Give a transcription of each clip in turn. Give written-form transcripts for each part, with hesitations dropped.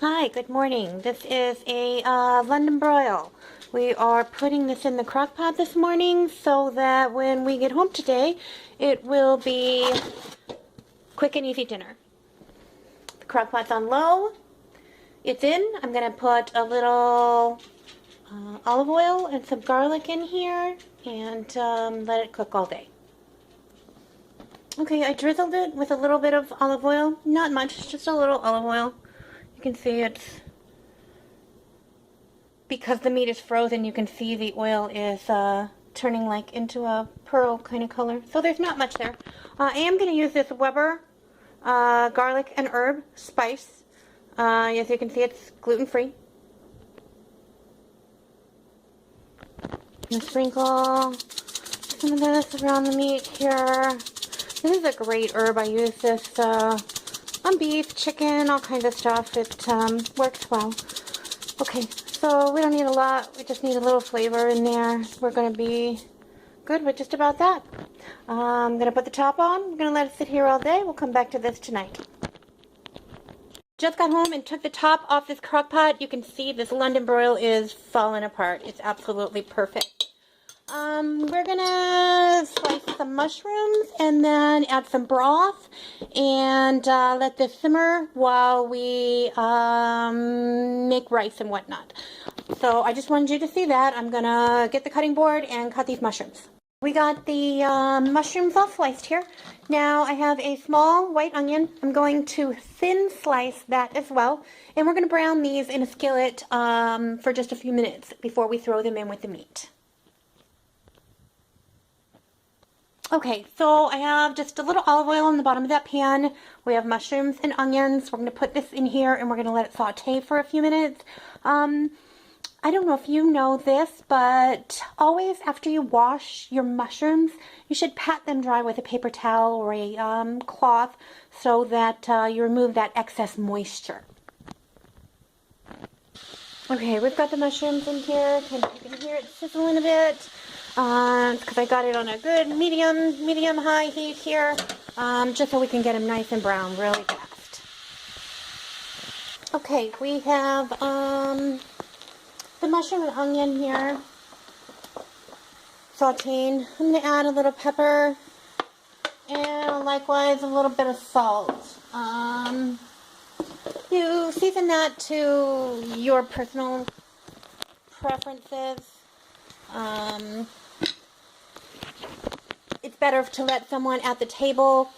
Hi, good morning. This is a London broil. We are putting this in the crock pot this morning so that when we get home today, it will be quick and easy dinner. The crock pot's on low. It's in. I'm going to put a little olive oil and some garlic in here and let it cook all day. Okay, I drizzled it with a little bit of olive oil. Not much, just a little olive oil. You can see it's, because the meat is frozen, you can see the oil is turning like into a pearl kind of color. So there's not much there. I am going to use this Weber garlic and herb spice. As you can see, it's gluten-free. I'm going to sprinkle some of this around the meat here. This is a great herb. I use this on beef, chicken, all kinds of stuff. It works well. Okay, so we don't need a lot. We just need a little flavor in there. We're going to be good with just about that. I'm going to put the top on. We're going to let it sit here all day. We'll come back to this tonight. Just got home and took the top off this crock pot. You can see this London broil is falling apart. It's absolutely perfect. We're gonna slice some mushrooms and then add some broth and let this simmer while we make rice and whatnot. So I just wanted you to see that. I'm gonna get the cutting board and cut these mushrooms. We got the mushrooms all sliced here. Now I have a small white onion. I'm going to thin slice that as well. And we're gonna brown these in a skillet for just a few minutes before we throw them in with the meat. Okay, so I have just a little olive oil in the bottom of that pan. We have mushrooms and onions. We're going to put this in here and we're going to let it saute for a few minutes. I don't know if you know this, but always after you wash your mushrooms, you should pat them dry with a paper towel or a cloth so that you remove that excess moisture. Okay, we've got the mushrooms in here. You can hear it sizzling a bit. Because I got it on a good medium-high heat here, just so we can get them nice and brown really fast. Okay, we have the mushroom and onion here sauteing. I'm going to add a little pepper and likewise a little bit of salt. You season that to your personal preferences. It's better to let someone at the table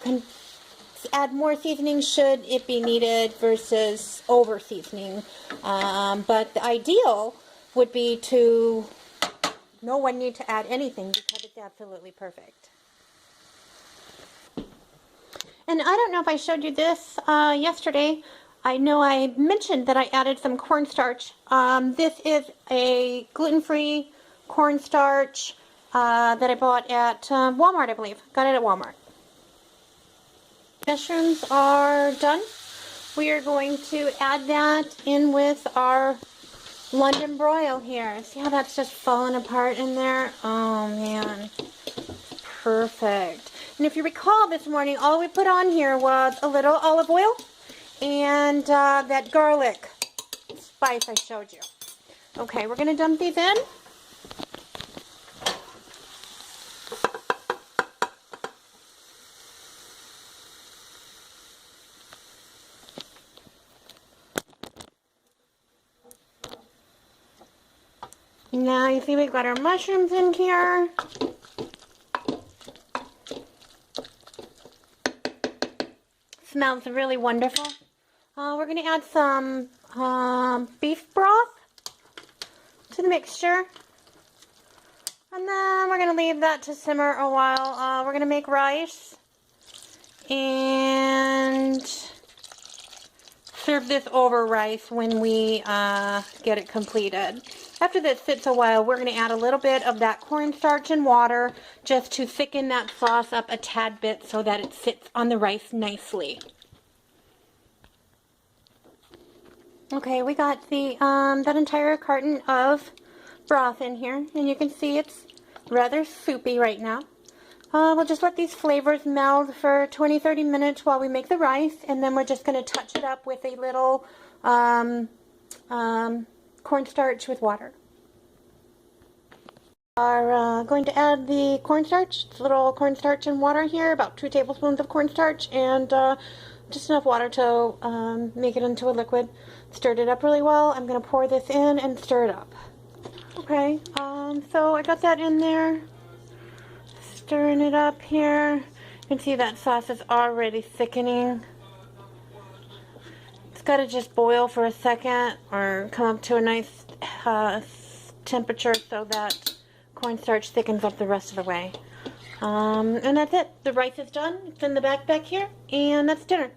add more seasoning should it be needed versus over seasoning. But the ideal would be to no one need to add anything because it's absolutely perfect. And I don't know if I showed you this yesterday. I know I mentioned that I added some cornstarch. This is a gluten-free cornstarch that I bought at Walmart, I believe. Got it at Walmart. Mushrooms are done. We are going to add that in with our London broil here. See how that's just falling apart in there? Oh man, perfect. And if you recall this morning, all we put on here was a little olive oil and that garlic spice I showed you. Okay, we're going to dump these in. Now you see we've got our mushrooms in here. Smells really wonderful. We're going to add some beef broth to the mixture. And then we're going to leave that to simmer a while. We're going to make rice and serve this over rice when we get it completed. After this sits a while, we're going to add a little bit of that cornstarch and water just to thicken that sauce up a tad bit so that it sits on the rice nicely. Okay, we got the that entire carton of broth in here, and you can see it's rather soupy right now. We'll just let these flavors meld for 20-30 minutes while we make the rice, and then we're just going to touch it up with a little cornstarch with water. Are going to add the cornstarch, little cornstarch and water here, about 2 tablespoons of cornstarch, and just enough water to make it into a liquid. Stirred it up really well. I'm going to pour this in and stir it up. Okay, so I got that in there, stirring it up here. You can see that sauce is already thickening. It's got to just boil for a second or come up to a nice temperature so that cornstarch thickens up the rest of the way. And that's it. The rice is done. It's in the back here, and that's dinner.